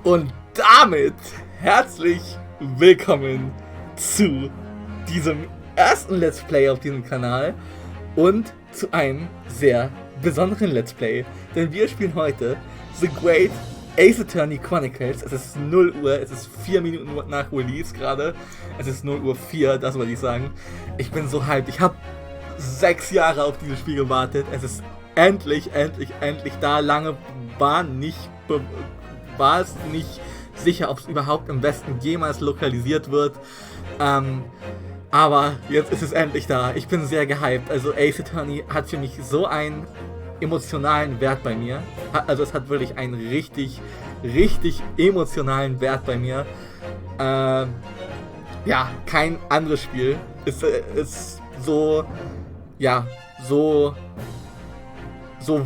Und damit herzlich willkommen zu diesem ersten Let's Play auf diesem Kanal und zu einem sehr besonderen Let's Play, denn wir spielen heute The Great Ace Attorney Chronicles. Es ist 0 Uhr, es ist 4 Minuten nach Release gerade. Es ist 0 Uhr 4, das wollte ich sagen. Ich bin so hyped, ich habe 6 Jahre auf dieses Spiel gewartet. Es ist endlich da. Lange war es nicht sicher, ob es überhaupt im Westen jemals lokalisiert wird. Aber jetzt ist es endlich da. Ich bin sehr gehypt. Also Ace Attorney hat für mich so einen emotionalen Wert bei mir. Also es hat wirklich einen richtig emotionalen Wert bei mir. Ja, kein anderes Spiel ist so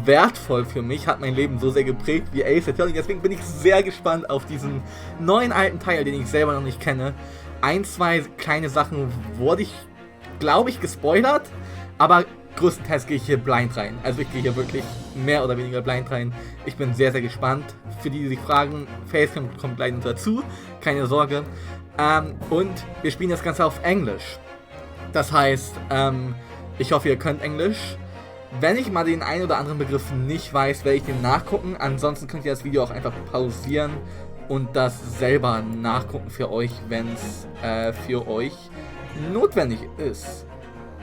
wertvoll für mich, hat mein Leben so sehr geprägt wie Ace Attorney. Deswegen bin ich sehr gespannt auf diesen neuen alten Teil, den ich selber noch nicht kenne. Ein, zwei kleine Sachen wurde ich, glaube ich, gespoilert, aber größtenteils gehe ich hier blind rein. Also ich gehe hier wirklich mehr oder weniger blind rein. Ich bin sehr gespannt. Für die sich fragen, Facecam kommt gleich noch dazu, keine Sorge. Und wir spielen das Ganze auf Englisch. Das heißt, ich hoffe, ihr könnt Englisch. Wenn ich mal den einen oder anderen Begriff nicht weiß, werde ich den nachgucken. Ansonsten könnt ihr das Video auch einfach pausieren und das selber nachgucken für euch, wenn es für euch notwendig ist.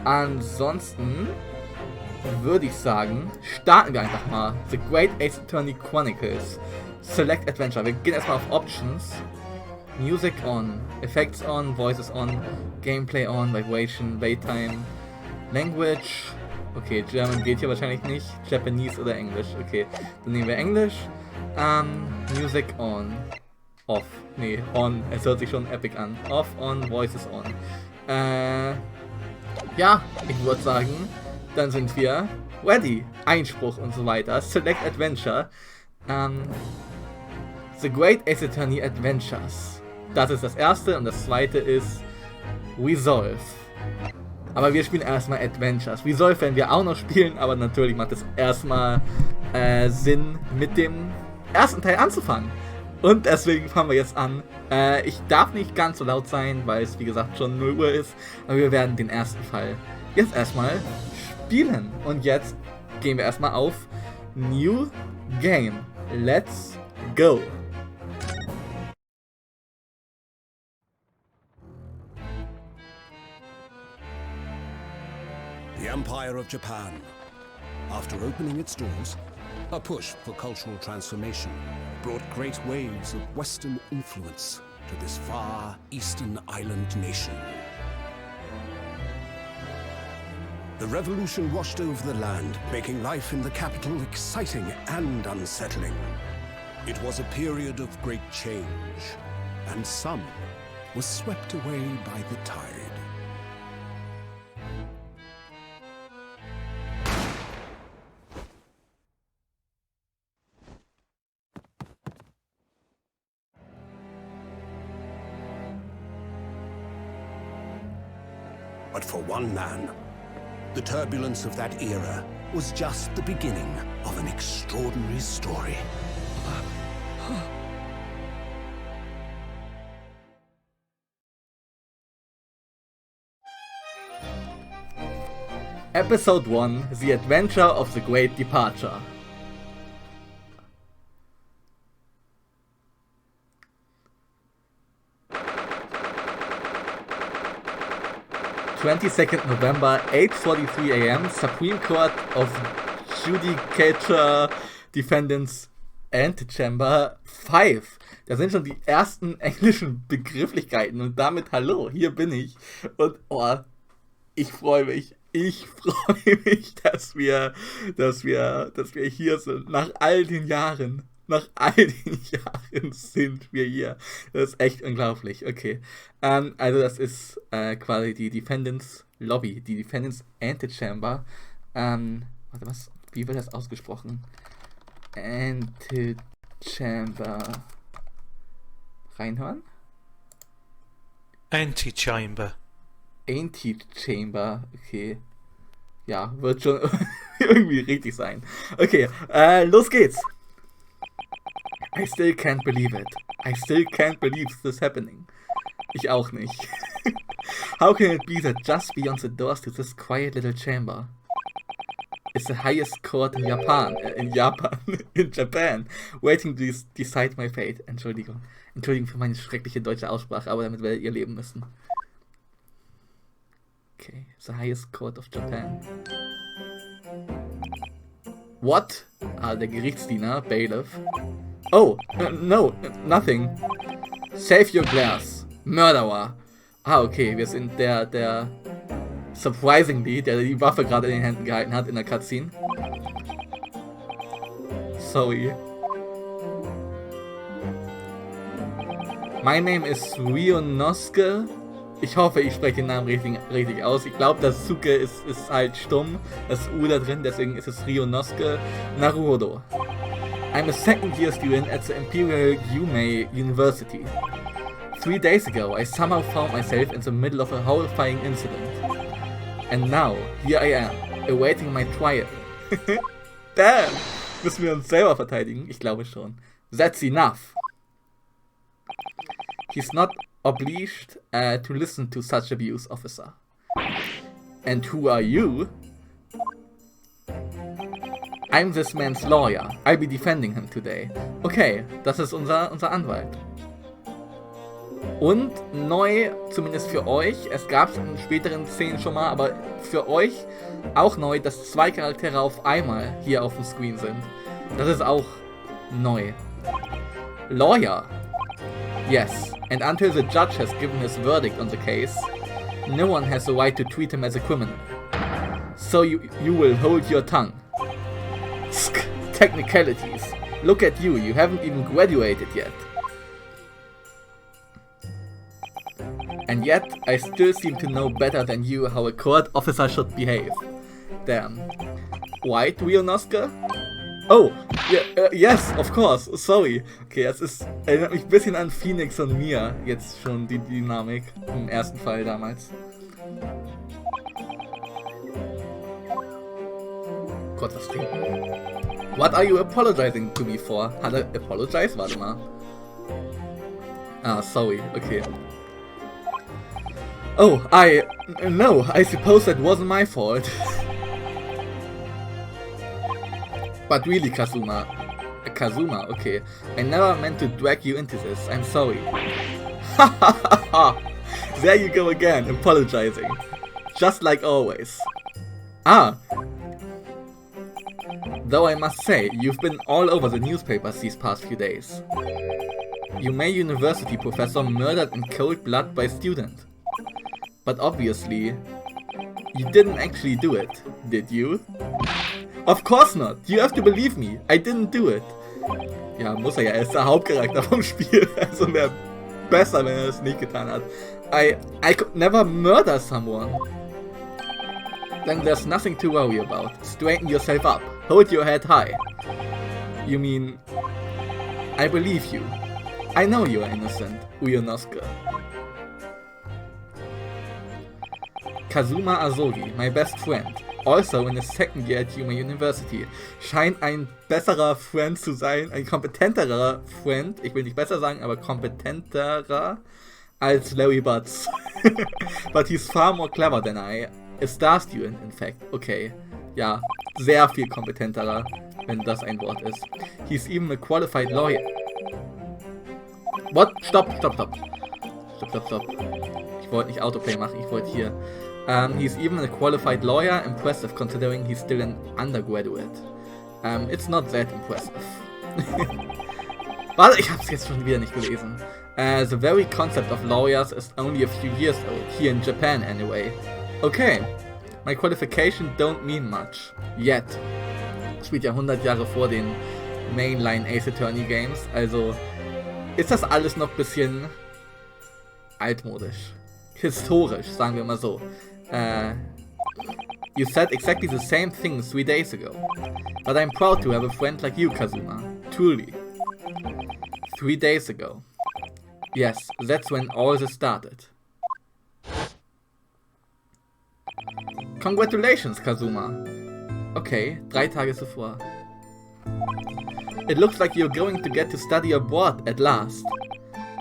Ansonsten würde ich sagen, starten wir einfach mal. The Great Ace Attorney Chronicles. Select Adventure. Wir gehen erstmal auf Options. Music on, Effects on, Voices on, Gameplay on, Vibration, Wait-Time, Language. Okay, German geht hier wahrscheinlich nicht. Japanese oder Englisch. Okay, dann nehmen wir Englisch. Music on. Off. Nee, on. Es hört sich schon epic an. Off, on, Voices on. Ja, ich würde sagen, dann sind wir ready. Einspruch und so weiter. Select Adventure. The Great Ace Attorney Adventures. Das ist das erste und das zweite ist Resolve. Aber wir spielen erstmal Adventures. Resolve werden wir auch noch spielen, aber natürlich macht es erstmal Sinn, mit dem ersten Teil anzufangen. Und deswegen fangen wir jetzt an. Ich darf nicht ganz so laut sein, weil es wie gesagt schon 0 Uhr ist. Aber wir werden den ersten Fall jetzt erstmal spielen. Und jetzt gehen wir erstmal auf New Game. Let's go! The Empire of Japan. After opening its doors, a push for cultural transformation brought great waves of Western influence to this far eastern island nation. The revolution washed over the land, making life in the capital exciting and unsettling. It was a period of great change, and some was swept away by the tide. But for one man, the turbulence of that era was just the beginning of an extraordinary story. Episode 1, The Adventure of the Great Departure. November, 8:43 a.m. Supreme Court of Judicature Defendants Antechamber 5. Da sind schon die ersten englischen Begrifflichkeiten und damit hallo, hier bin ich. Und ich freue mich. Dass wir hier sind. Nach all den Jahren sind wir hier. Das ist echt unglaublich. Okay. Also das ist quasi die Defendants Lobby, die Defendants Antechamber. Warte, was? Wie wird das ausgesprochen? Antechamber. Reinhören? Antechamber. Antechamber, okay. Ja, wird schon irgendwie richtig sein. Okay, los geht's. I still can't believe it. I still can't believe this happening. Ich auch nicht. How can it be that just beyond the doors to this quiet little chamber is the highest court in Japan, in Japan, waiting to decide my fate. Entschuldigung für meine schreckliche deutsche Aussprache, aber damit werdet ihr leben müssen. Okay, the highest court of Japan. What? Ah, der Gerichtsdiener, Bailiff. Oh, no, nothing. Save your glass. Murderer. Ah, okay, wir sind der surprisingly, der die Waffe gerade in den Händen gehalten hat in der Cutscene. Sorry. My name is Ryonosuke. Ich hoffe, ich spreche den Namen richtig aus. Ich glaube, das Suke ist halt stumm. Das U da drin, deswegen ist es Ryonosuke Naruhodo. I'm a second year student at the Imperial Yumei University. 3 days ago, I somehow found myself in the middle of a horrifying incident. And now, here I am, awaiting my trial. Damn! Müssen wir uns selber verteidigen? Ich glaube schon. That's enough. He's not obliged to listen to such abuse, officer. And who are you? I'm this man's lawyer. I'll be defending him today. Okay, das ist unser Anwalt. Und neu, zumindest für euch, es gab es in späteren Szenen schon mal, aber für euch auch neu, dass 2 Charaktere auf einmal hier auf dem Screen sind. Das ist auch neu. Lawyer. Yes, and until the judge has given his verdict on the case, no one has the right to treat him as a criminal. So you will hold your tongue. Technicalities. Look at you, you haven't even graduated yet. And yet, I still seem to know better than you how a court officer should behave. Damn. White, Ryonosuke? Oh, yeah, yes, of course, sorry. Okay, erinnert mich ein bisschen an Phoenix und Mia, jetzt schon die Dynamik im ersten Fall damals. Gott, was trinken? What are you apologizing to me for? Hat er apologize? Warte mal. Ah, sorry, okay. Oh, no, I suppose that wasn't my fault. But really, Kazuma, okay. I never meant to drag you into this, I'm sorry. There you go again, apologizing. Just like always. Ah! Though I must say, you've been all over the newspapers these past few days. Yumei University professor murdered in cold blood by student. But obviously, you didn't actually do it, did you? Of course not! You have to believe me! I didn't do it! Ja, muss er ja, er ist der Hauptcharakter vom Spiel, also wäre besser, wenn er das nicht getan hat. I could never murder someone! Then there's nothing to worry about. Straighten yourself up. Hold your head high. You mean... I believe you. I know you are innocent, Ryonosuke. Kazuma Asogi, my best friend, also in his second year at Yumei University, scheint ein besserer Friend zu sein, ein kompetenterer Friend, ich will nicht besser sagen, aber kompetenterer als Larry Butts. But he's far more clever than I, a star student in fact, okay, ja, sehr viel kompetenterer, wenn das ein Wort ist. He's even a qualified lawyer. What? Stopp. Ich wollte nicht Autoplay machen, ich wollte hier. He's even a qualified lawyer, impressive considering he's still an undergraduate. It's not that impressive. Warte, ich hab's jetzt schon wieder nicht gelesen. The very concept of lawyers is only a few years old, here in Japan anyway. Okay, my qualification don't mean much. Yet. Spielt ja 100 Jahre vor den Mainline Ace Attorney Games, also ist das alles noch ein bisschen altmodisch. Historisch, sagen wir mal so. You said exactly the same thing 3 days ago. But I'm proud to have a friend like you, Kazuma. Truly. 3 days ago. Yes, that's when all this started. Congratulations, Kazuma. Okay, 3 Tage zuvor. It looks like you're going to get to study abroad at last.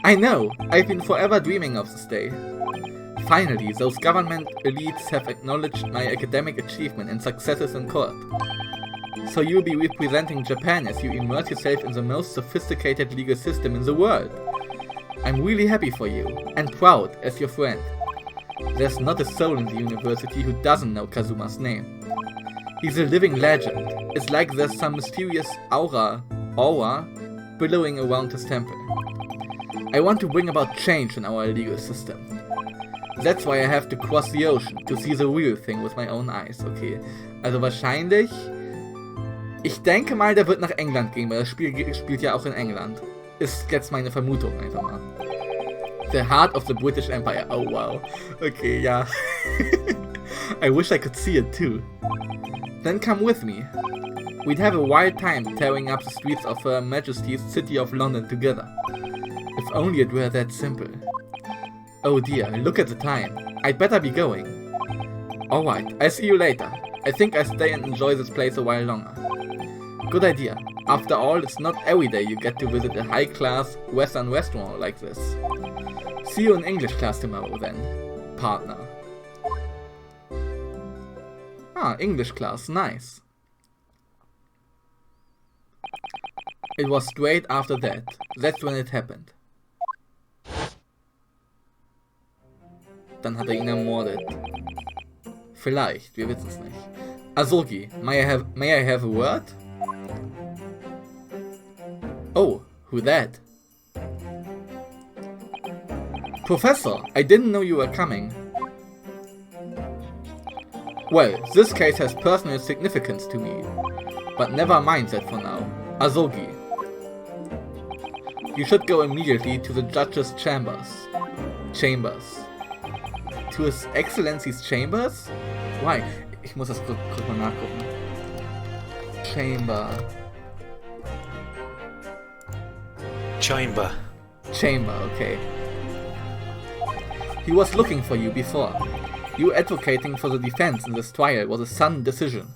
I know, I've been forever dreaming of this day. Finally, those government elites have acknowledged my academic achievement and successes in court. So you'll be representing Japan as you immerse yourself in the most sophisticated legal system in the world. I'm really happy for you, and proud as your friend. There's not a soul in the university who doesn't know Kazuma's name. He's a living legend. It's like there's some mysterious aura billowing around his temple. I want to bring about change in our legal system. That's why I have to cross the ocean, to see the real thing with my own eyes. Okay, also wahrscheinlich... Ich denke mal, der wird nach England gehen, weil das Spiel spielt ja auch in England. Ist jetzt meine Vermutung einfach mal. The heart of the British Empire. Oh wow. Okay, ja. I wish I could see it too. Then come with me. We'd have a wild time tearing up the streets of Her Majesty's City of London together. If only it were that simple. Oh dear, look at the time. I'd better be going. Alright, I'll see you later. I think I'll stay and enjoy this place a while longer. Good idea. After all, it's not every day you get to visit a high-class Western restaurant like this. See you in English class tomorrow then, partner. Ah, English class, nice. It was straight after that. That's when it happened. Dann hat ihn ermordet. Vielleicht, wir wissen es nicht. Asogi, may I have a word? Oh, who that? Professor, I didn't know you were coming. Well, this case has personal significance to me. But never mind that for now. Asogi. You should go immediately to the judge's chambers. To His Excellency's chambers? Why? Ich muss das kurz mal nachgucken. Chamber, okay. He was looking for you before. You advocating for the defense in this trial was a sudden decision.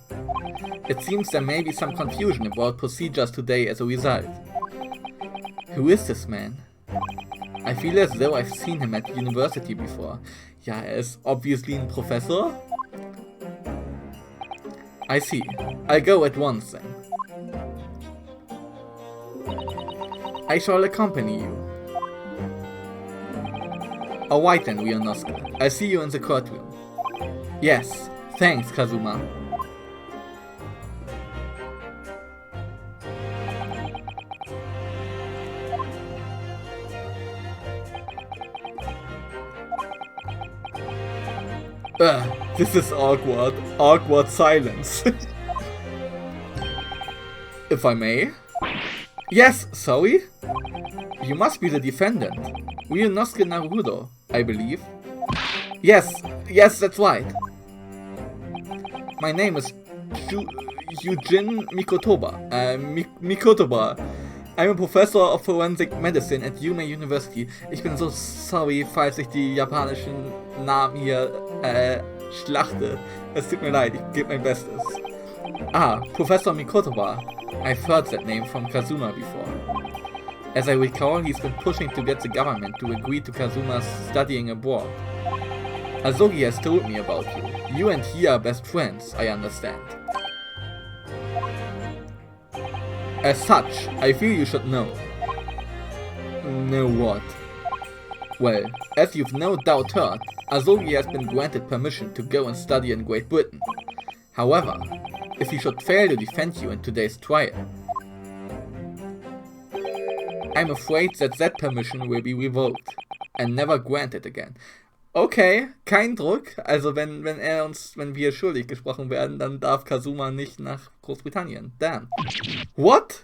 It seems there may be some confusion about procedures today as a result. Who is this man? I feel as though I've seen him at university before. Ja, is obviously a professor. I see. I'll go at once then. I shall accompany you. Alright then, Ryunosuke. I'll see you in the courtroom. Yes, thanks, Kazuma. This is awkward. Awkward silence. If I may? Yes, sorry? You must be the defendant. Ryunosuke Naruto, I believe. Yes, that's right. My name is Eugene Mikotoba. Mikotoba. I'm a professor of forensic medicine at Yume University. Ich bin so sorry, falls ich die japanischen Namen hier schlachte. Es tut mir leid, ich gebe mein Bestes. Ah, Professor Mikotoba. I've heard that name from Kazuma before. As I recall, he's been pushing to get the government to agree to Kazuma's studying abroad. Asogi has told me about you. You and he are best friends, I understand. As such, I feel you should know. Know what? Well, as you've no doubt heard, Asogi has been granted permission to go and study in Great Britain. However, if he should fail to defend you in today's trial, I'm afraid that permission will be revoked and never granted again. Okay, kein Druck. Also wenn wir schuldig gesprochen werden, dann darf Kazuma nicht nach Großbritannien. Damn. What?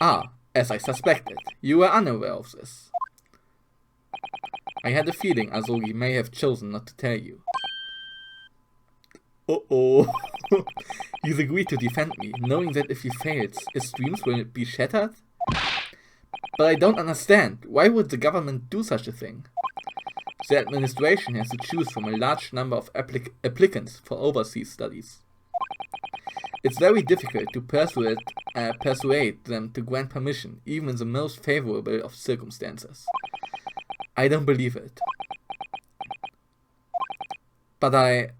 Ah, as I suspected. You were unaware of this. I had a feeling Asogi may have chosen not to tell you. Uh-oh. He's agreed to defend me, knowing that if he fails, his dreams will be shattered? But I don't understand. Why would the government do such a thing? The administration has to choose from a large number of applicants for overseas studies. It's very difficult to persuade them to grant permission, even in the most favorable of circumstances. I don't believe it. But I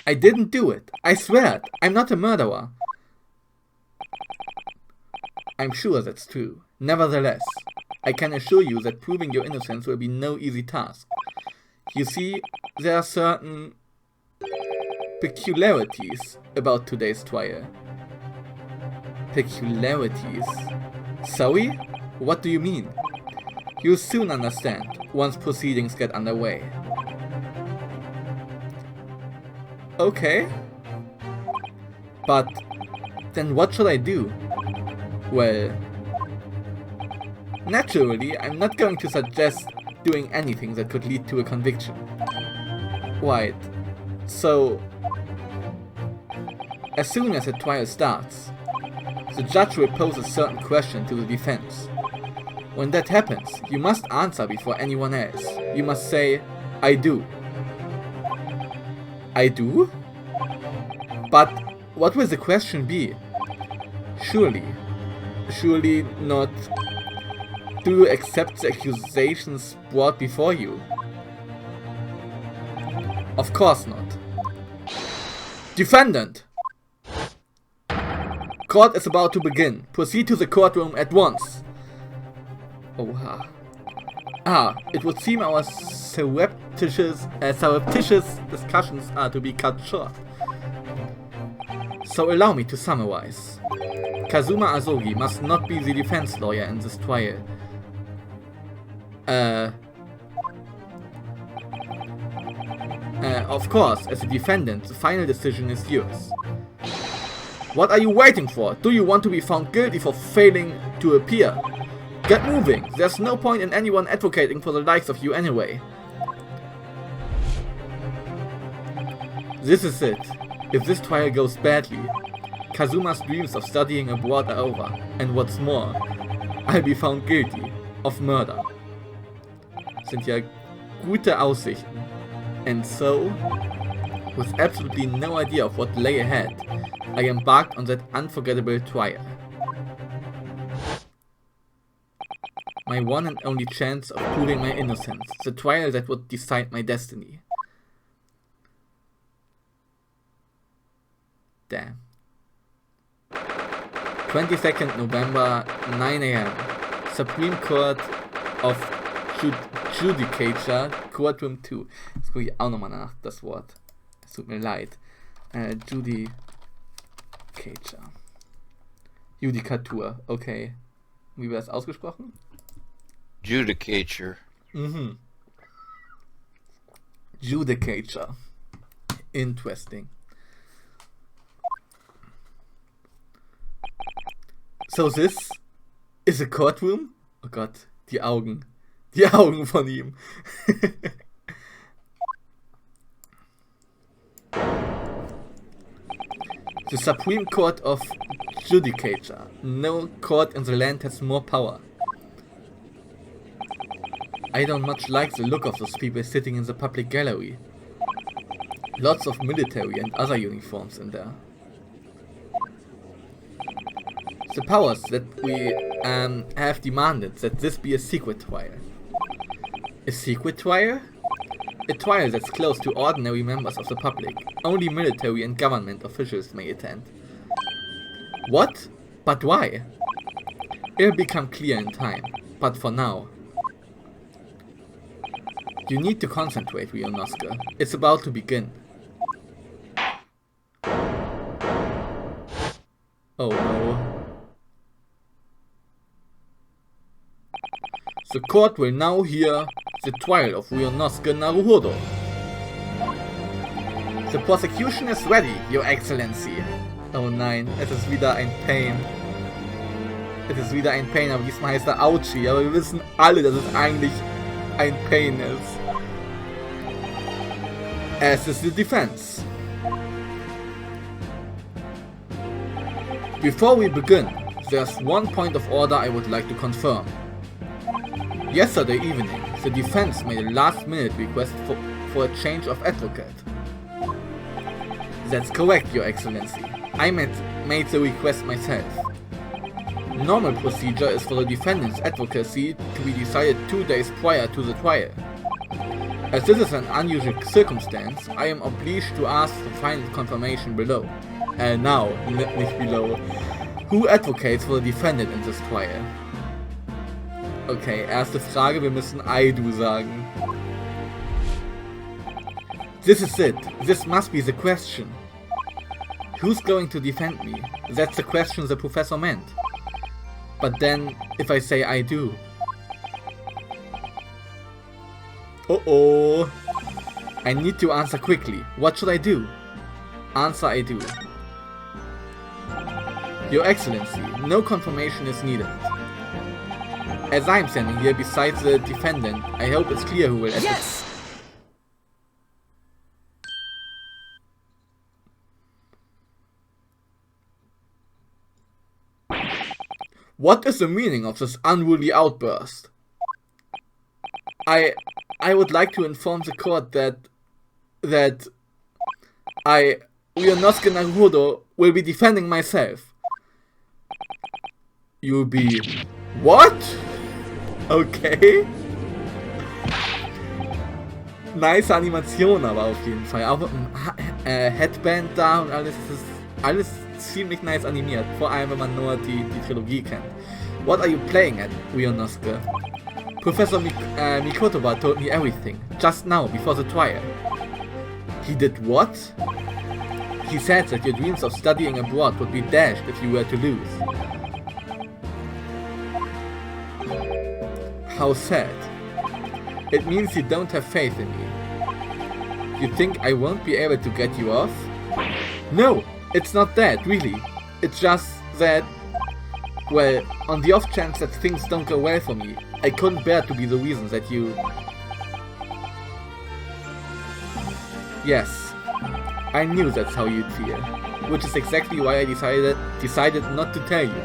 didn't do it. I swear it. I'm not a murderer. I'm sure that's true. Nevertheless, I can assure you that proving your innocence will be no easy task. You see, there are certain peculiarities about today's trial. Peculiarities? Sorry? What do you mean? You'll soon understand once proceedings get underway. Okay. But then what should I do? Well, naturally, I'm not going to suggest doing anything that could lead to a conviction. Right. So, as soon as the trial starts, the judge will pose a certain question to the defense. When that happens, you must answer before anyone else. You must say, I do. I do? But what will the question be? Surely not, do you accept the accusations brought before you? Of course not. Defendant! Court is about to begin. Proceed to the courtroom at once. It would seem our surreptitious discussions are to be cut short. So allow me to summarize. Kazuma Asogi must not be the defense lawyer in this trial. Of course, as a defendant, the final decision is yours. What are you waiting for? Do you want to be found guilty for failing to appear? Get moving! There's no point in anyone advocating for the likes of you anyway. This is it. If this trial goes badly, Kazuma's dreams of studying abroad are over, and what's more, I'll be found guilty of murder. Sind ja gute Aussichten. And so, with absolutely no idea of what lay ahead, I embarked on that unforgettable trial. My one and only chance of proving my innocence, the trial that would decide my destiny. Damn. 22nd November, 9 AM. Supreme Court of Judicature, Courtroom 2. Jetzt gucke ich auch nochmal nach, das Wort. Es tut mir leid. Judicature. Judikatur, okay. Wie wird das ausgesprochen? Judicature. Mhm. Judicature. Interesting. So this is a courtroom? Oh Gott, die Augen. Die Augen von ihm. The Supreme Court of Judicature. No court in the land has more power. I don't much like the look of those people sitting in the public gallery. Lots of military and other uniforms in there. The powers that we have demanded that this be a secret trial. A secret trial? A trial that's closed to ordinary members of the public. Only military and government officials may attend. What? But why? It'll become clear in time, but for now. You need to concentrate, Ryunosuke. It's about to begin. Oh no. The court will now hear the trial of Ryunosuke Naruhodo. The prosecution is ready, Your Excellency. Oh nein, es ist wieder ein Pain. Es ist wieder ein Pain, aber diesmal heißt er Ouchie. Aber wir wissen alle, dass es eigentlich ein Pain ist. As is the defense. Before we begin, there's one point of order I would like to confirm. Yesterday evening, the defense made a last-minute request for a change of advocate. That's correct, Your Excellency. I made the request myself. Normal procedure is for the defendant's advocacy to be decided 2 days prior to the trial. As this is an unusual circumstance, I am obliged to ask for final confirmation below. Now, nicht below. Who advocates for the defendant in this trial? Okay, erste Frage, wir müssen I do sagen. This is it. This must be the question. Who's going to defend me? That's the question the professor meant. But then, if I say I do... Uh-oh. I need to answer quickly. What should I do? Answer I do. Your Excellency, no confirmation is needed. As I'm standing here beside the defendant, I hope it's clear who will... Yes! What is the meaning of this unruly outburst? I would like to inform the court that Ryunosuke Naruhodo, will be defending myself. You'll be... What? Okay. Nice Animation aber auf jeden Fall. Auch mit dem Headband da und alles, das ist alles ziemlich nice animiert. Vor allem, wenn man nur die Trilogie kennt. What are you playing at, Ryunosuke? Professor Mikotoba told me everything, just now, before the trial. He did what? He said that your dreams of studying abroad would be dashed if you were to lose. How sad. It means you don't have faith in me. You think I won't be able to get you off? No, it's not that, really. It's just that, well, on the off chance that things don't go well for me, I couldn't bear to be the reason that you... Yes, I knew that's how you'd feel, which is exactly why I decided not to tell you.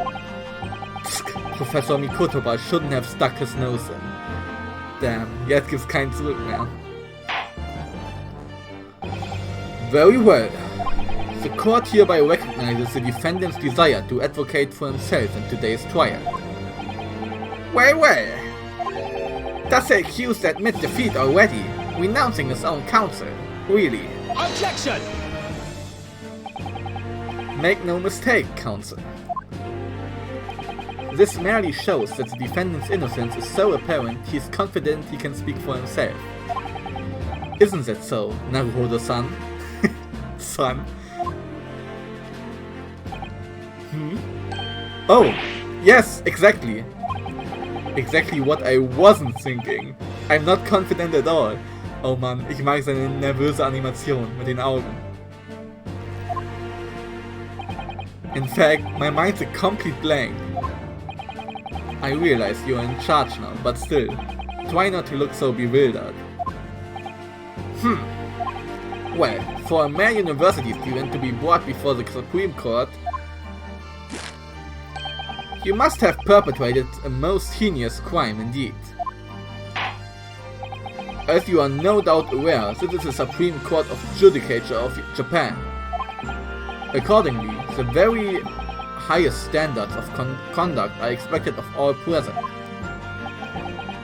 Professor Mikotoba shouldn't have stuck his nose in. Damn, jetzt gibt's kein Zurück mehr. Very well. The court hereby recognizes the defendant's desire to advocate for himself in today's trial. Well, well. Does the accused admit defeat already, renouncing his own counsel? Really? Objection! Make no mistake, counsel. This merely shows that the defendant's innocence is so apparent he is confident he can speak for himself. Isn't that so, Naruhodo-san? Son. Oh, yes, exactly. Exactly what I wasn't thinking. I'm not confident at all. Oh Mann, ich mag seine nervöse Animation mit den Augen. In fact, my mind's a complete blank. I realize you're in charge now, but still, try not to look so bewildered. Well, for a mere university student to be brought before the Supreme Court, you must have perpetrated a most heinous crime indeed. As you are no doubt aware, this is the Supreme Court of Judicature of Japan. Accordingly, the very highest standards of conduct are expected of all present.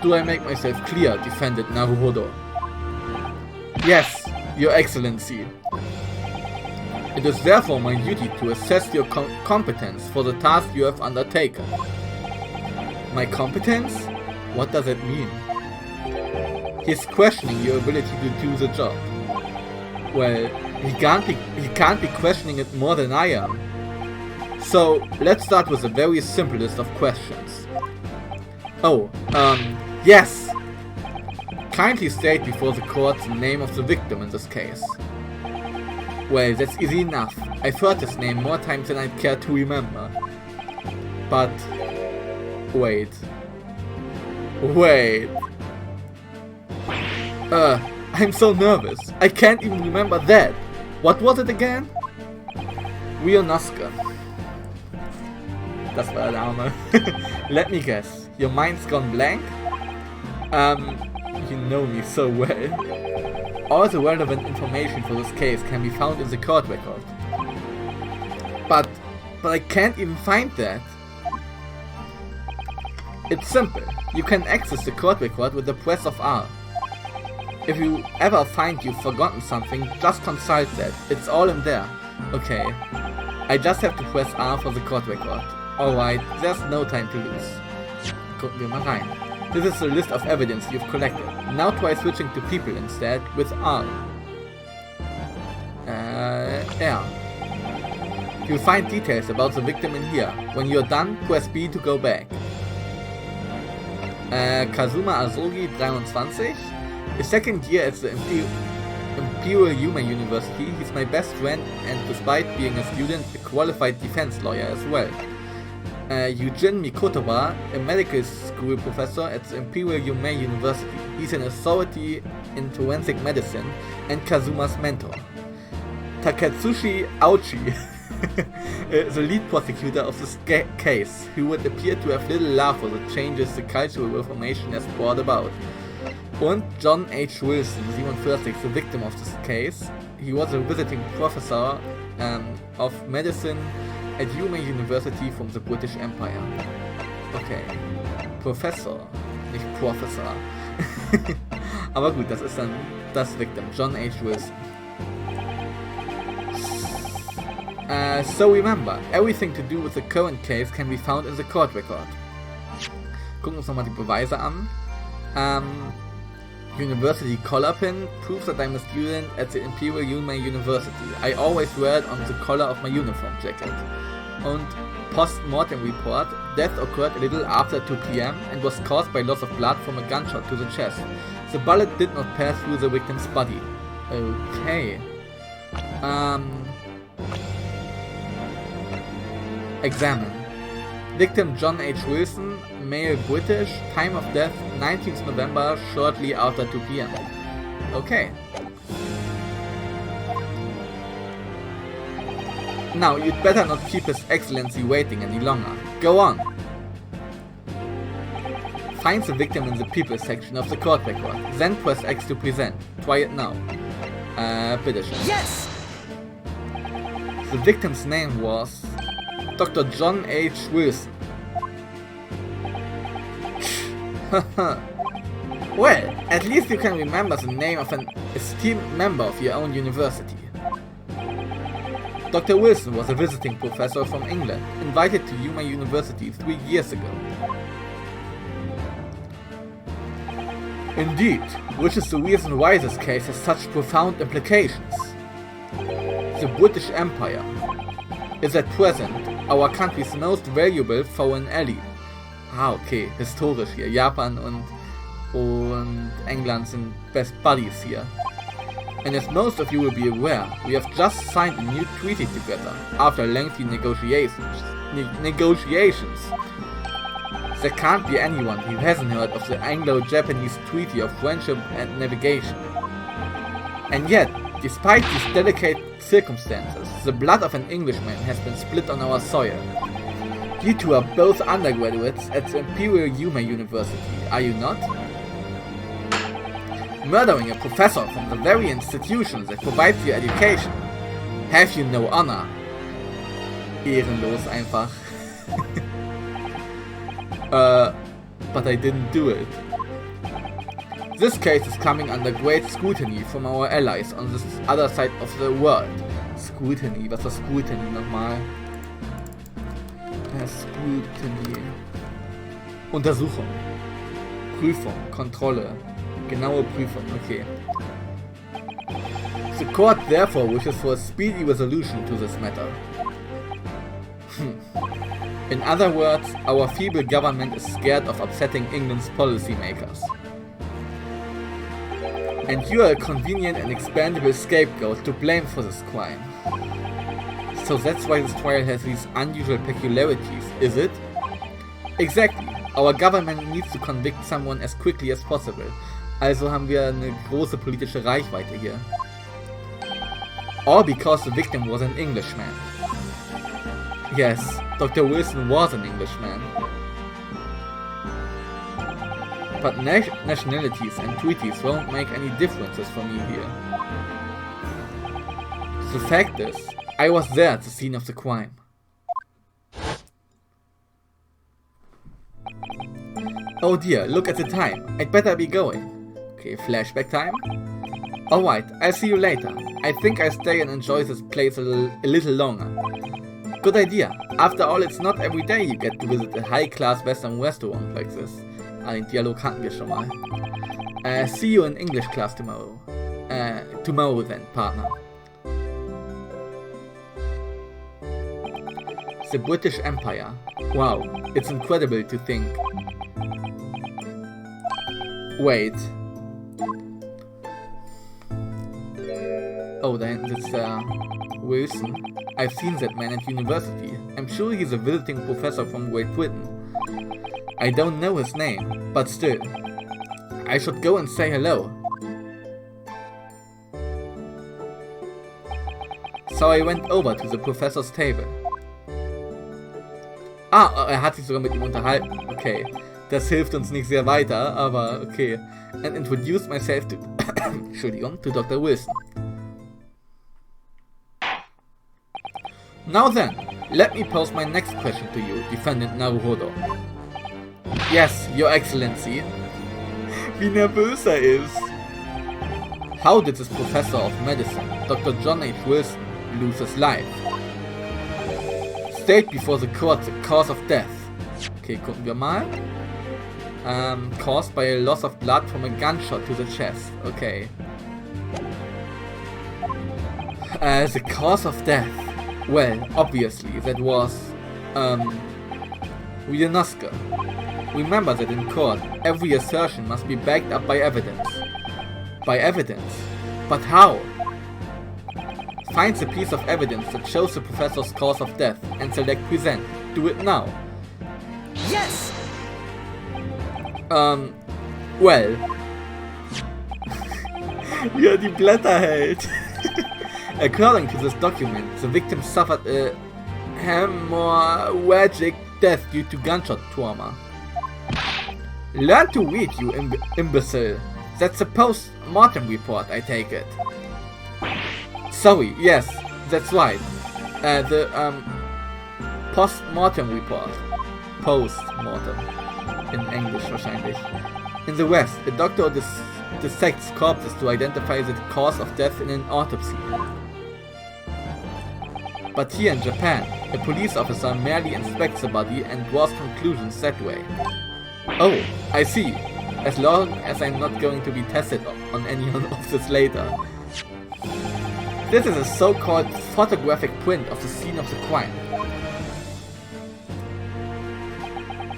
Do I make myself clear, defendant Naruhodo? Yes, Your Excellency. It is therefore my duty to assess your competence for the task you have undertaken. My competence? What does it mean? He's questioning your ability to do the job. Well, he can't be questioning it more than I am. So, let's start with the very simplest of questions. Oh, yes! Kindly state before the court the name of the victim in this case. Well, that's easy enough. I've heard his name more times than I'd care to remember. But... wait. I'm so nervous. I can't even remember that. What was it again? Ryunosuke. Das war der Name. Let me guess. Your mind's gone blank? You know me so well. All the relevant information for this case can be found in the court record. But I can't even find that. It's simple. You can access the court record with the press of R. If you ever find you've forgotten something, just consult that. It's all in there. Okay. I just have to press R for the court record. Alright, there's no time to lose. Gucken wir mal rein. This is the list of evidence you've collected. Now try switching to people instead with R. R. You'll find details about the victim in here. When you're done, press B to go back. Kazuma Asogi, 23. His second year at the Imperial Human University, he's my best friend and despite being a student, a qualified defense lawyer as well. Eugene Mikotoba, a medical school professor at the Imperial Human University. He's an authority in forensic medicine and Kazuma's mentor. Takatsushi Auchi, the lead prosecutor of this case, who would appear to have little love for the changes the Cultural Reformation has brought about. Und John H. Wilson, 47, the victim of this case. He was a visiting professor of medicine at Human University from the British Empire. Okay. Professor, nicht Professor. Aber gut, das ist dann das Victim, John H. Wilson. So remember, everything to do with the current case can be found in the court record. Gucken uns nochmal die Beweise an. University collar pin proves that I'm a student at the Imperial Human University. I always wear it on the collar of my uniform jacket. Und post-mortem report, death occurred a little after 2 p.m. and was caused by loss of blood from a gunshot to the chest. The bullet did not pass through the victim's body. Okay. Examine. Victim John H. Wilson, male British, time of death 19th November, shortly after 2 p.m. Okay. Now, you'd better not keep His Excellency waiting any longer. Go on! Find the victim in the people section of the court record. Then press X to present. Try it now. Bitteschön. Yes! The victim's name was Dr. John H. Wilson. Well, at least you can remember the name of an esteemed member of your own university. Dr. Wilson was a visiting professor from England, invited to Human University 3 years ago. Indeed, which is the reason why this case has such profound implications. The British Empire is at present our country's most valuable foreign ally. Okay, historisch hier. Japan und England sind best buddies here. And as most of you will be aware, we have just signed a new treaty together after lengthy negotiations. There can't be anyone who hasn't heard of the Anglo-Japanese Treaty of Friendship and Navigation. And yet, despite these delicate circumstances, the blood of an Englishman has been spilled on our soil. You two are both undergraduates at the Imperial Human University, are you not? Murdering a professor from the very institution that provides you education. Have you no honor? Ehrenlos einfach. But I didn't do it. This case is coming under great scrutiny from our allies on this other side of the world. Scrutiny, was war Scrutiny nochmal? Scrutiny. Untersuchung. Prüfung, Kontrolle. Genaue Prüfung, okay. The court therefore wishes for a speedy resolution to this matter. In other words, our feeble government is scared of upsetting England's policymakers. And you are a convenient and expandable scapegoat to blame for this crime. So that's why this trial has these unusual peculiarities, is it? Exactly. Our government needs to convict someone as quickly as possible. Also haben wir eine große politische Reichweite hier. All because the victim was an Englishman. Yes, Dr. Wilson was an Englishman. But nationalities and treaties won't make any differences for me here. The fact is, I was there at the scene of the crime. Oh dear, look at the time. I'd better be going. Okay, flashback time. Alright, I'll see you later. I think I'll stay and enjoy this place a little longer. Good idea. After all, it's not every day you get to visit a high-class Western restaurant like this. Den Dialog hatten wir schon mal. See you in English class tomorrow. Tomorrow then, partner. The British Empire. Wow, it's incredible to think. Wait. Oh, then it's Wilson. I've seen that man at university. I'm sure he's a visiting professor from Great Britain. I don't know his name, but still. I should go and say hello. So I went over to the professor's table. Hat sich sogar mit ihm unterhalten. Okay, das hilft uns nicht sehr weiter, aber okay. And introduced myself to Entschuldigung, to Dr. Wilson. Now then, let me pose my next question to you, Defendant Naruhodo. Yes, Your Excellency. Wie nervös er ist. How did this professor of medicine, Dr. John H. Wilson, lose his life? State before the court the cause of death. Okay, gucken wir mal. Caused by a loss of blood from a gunshot to the chest. Okay. The cause of death. Well, obviously, that was, Rionuska. Remember that in court, every assertion must be backed up by evidence. By evidence? But how? Find the piece of evidence that shows the professor's cause of death and select present. Do it now. Yes! Well. Wie er die Blätter hält. According to this document, the victim suffered a hemorrhagic death due to gunshot trauma. Learn to read, you imbecile. That's a post-mortem report, I take it. Sorry, yes, that's right. The post-mortem report. Post-mortem. In English wahrscheinlich. In the West, a doctor dissects corpses to identify the cause of death in an autopsy. But here in Japan, a police officer merely inspects the body and draws conclusions that way. Oh, I see. As long as I'm not going to be tested on any of this later. This is a so-called photographic print of the scene of the crime.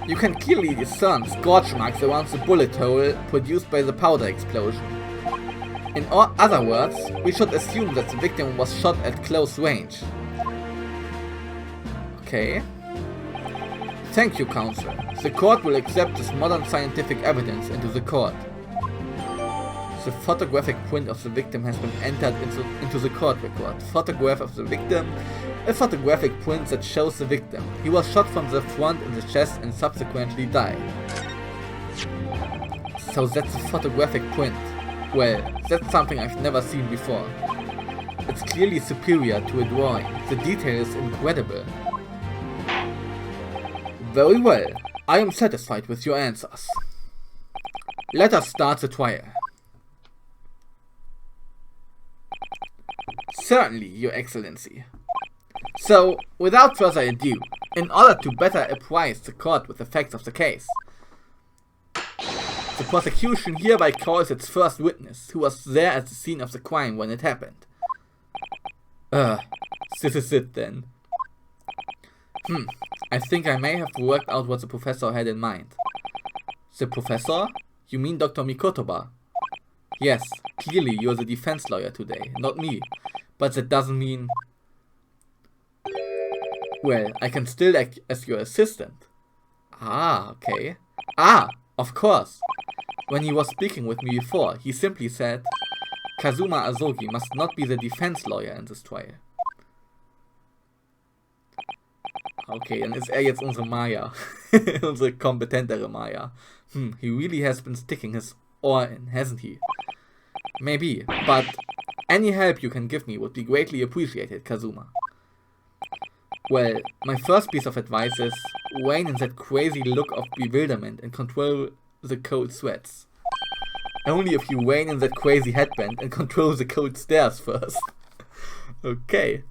You can clearly discern scorch marks around the bullet hole produced by the powder explosion. In other words, we should assume that the victim was shot at close range. Okay. Thank you, Counsel. The court will accept this modern scientific evidence into the court. The photographic print of the victim has been entered into the court record. Photograph of the victim. A photographic print that shows the victim. He was shot from the front in the chest and subsequently died. So that's a photographic print. Well, that's something I've never seen before. It's clearly superior to a drawing. The detail is incredible. Very well. I am satisfied with your answers. Let us start the trial. Certainly, Your Excellency. So, without further ado, in order to better apprise the court with the facts of the case, the prosecution hereby calls its first witness, who was there at the scene of the crime when it happened. This is it then. I think I may have worked out what the professor had in mind. The professor? You mean Dr. Mikotoba? Yes, clearly you're the defense lawyer today, not me. But that doesn't mean... Well, I can still act as your assistant. Ah, okay. Ah, of course. When he was speaking with me before, he simply said, Kazuma Asogi must not be the defense lawyer in this trial. Okay, dann ist jetzt unsere Maya. Unsere kompetentere Maya. He really has been sticking his oar in, hasn't he? Maybe, but any help you can give me would be greatly appreciated, Kazuma. Well, my first piece of advice is rein in that crazy look of bewilderment and control the cold sweats. Only if you rein in that crazy headband and control the cold stares first. Okay.